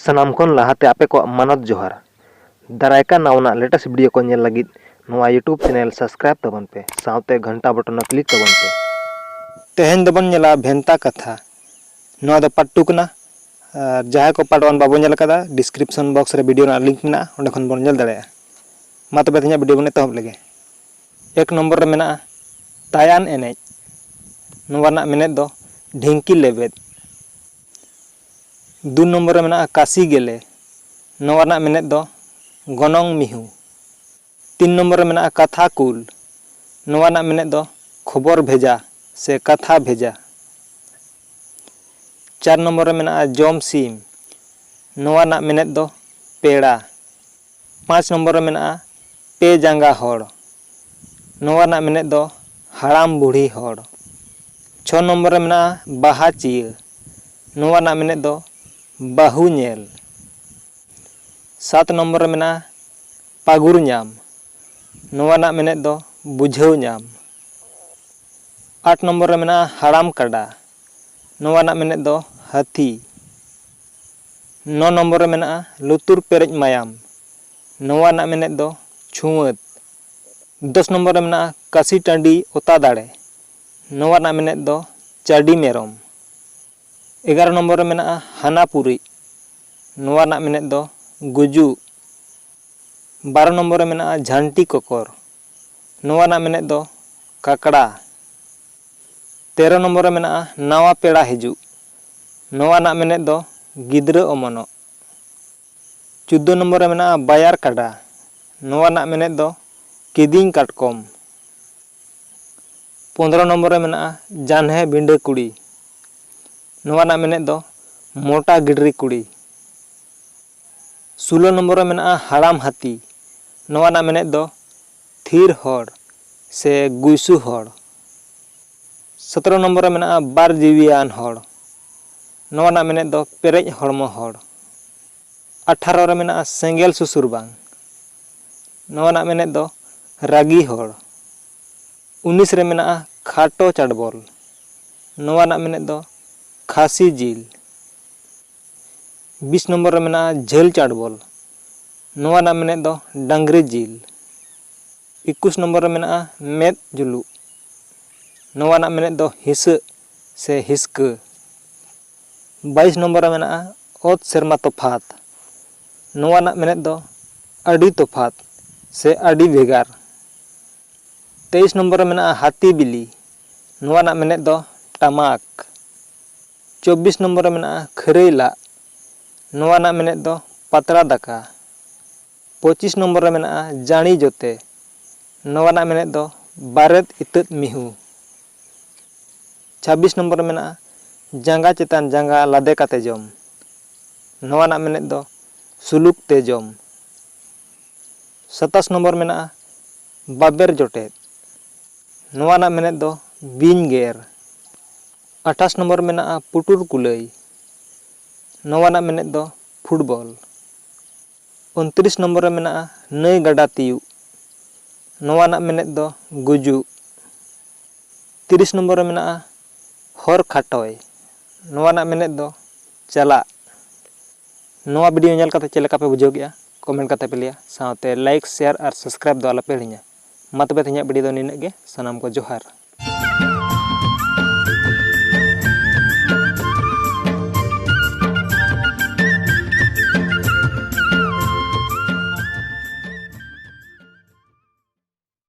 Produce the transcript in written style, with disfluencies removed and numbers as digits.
सनाम खन लहाते आपे को मानत जोहार दारायका नावना लेटेस्ट वीडियो को नेल लगित नोआ यूट्यूब चैनल सब्सक्राइब तबन पे साउते घंटा बटन क्लिक तबन पे तेहेन दबन नेला भेंता कथा नोआ द पार्ट 2 कना जहां को पार्ट 1 बाबो नेल कदा डिस्क्रिप्शन बॉक्स रे वीडियो ना लिंक मेना ओंडे खन बोन नेल दाड़े मा तबे तेना वीडियो बने तहब लगे एक नंबर रे मेना तायान एनेज नोआ ना मेने दो ढिंकी लेबेद 2 नंबर में काशी गेले नोआ ना मेने दो गनोंग मिहू 3 नंबर में कथा कुल नोआ ना मेने दो खबर भेजा से कथा भेजा 4 नंबर में जम सीम नोआ ना मेने दो पेड़ा 5 नंबर में पे जांगा होड़ नोआ ना मेने दो हाराम बूढ़ी होड़ 6 नंबर में बाहा चिया नोआ ना मेने दो बाहू नेल 7 नंबर में पागुर नाम नोआ ना मेने दो बुझाव नाम 8 नंबर में हाराम काडा नोआ ना मेने दो हाथी 9 नंबर में लुतुर पेरेज मायाम नोआ ना मेने दो छुआत 10 नंबर में काशी टांडी ओता दाड़े नोआ ना मेने दो चाडी मेरम 11 नंबर में हानापुरी नोआ ना मेने दो गुजू 12 नंबर में झांटी कोकर नोआ ना मेने दो काकड़ा 13 नंबर में नावा पेड़ा हिजू नोआ ना मेने दो गिद्र अमनो 14 नंबर में बायार काडा नोआ ना मेने दो किदिंग काटकम 15 नंबर में जानहे बिंडे कुड़ी नोआ ना मेने दो मोटा गिडरी कुड़ी 16 नंबर में हाराम हाथी नोआ ना मेने दो थीर होड़ से गुइसु होड़ 17 नंबर में बार जीवियान होड़ नोआ ना मेने दो पेरेज हड़मो होड़ 18 में सेंगेल सुसुर बांग नोआ ना मेने दो रागी होड़ 19 रे में खाटो चाटबोल नोआ ना मेने दो खासी जिल 20 नंबर में झेल चाटबोल नोआ ना मेने दो डांगरी जिल 21 नंबर में मेद जुलू नोआ ना मेने दो हिस से हिस्क 22 नंबर में ओत सेरमा तोफात नोआ ना मेने दो अडी तोफात से अडी भेगार 23 नंबर में हाथी बिली नोआ ना मेने दो टमाक 24 नंबर में खरेला नोआ ना मेने दो पतरा दाका 25 नंबर में जानी जोते नोआ ना मेने दो बारेत इतत मिहू 26 नंबर में जांगा चेतान जांगा लादे काते जम नोआ ना मेने दो सुलुक ते जम 27 नंबर में बाबेर जोटे नोआ ना मेने दो बिन गेर 28 नंबर में पुटुर कुलई नोआ ना मेने दो फुटबॉल 29 नंबर में नई गडा तियु नोआ ना मेने दो गुजू 30 नंबर में हर खाटोय नोआ ना मेने दो चला नोआ वीडियो नेल काते चेलेका पे बुझाव गया कमेंट काते पे लिया साथे लाइक शेयर और सब्सक्राइब दो आला पे हिड़िया मा तबे तेना वीडियो दो निने गे सनाम को जोहार।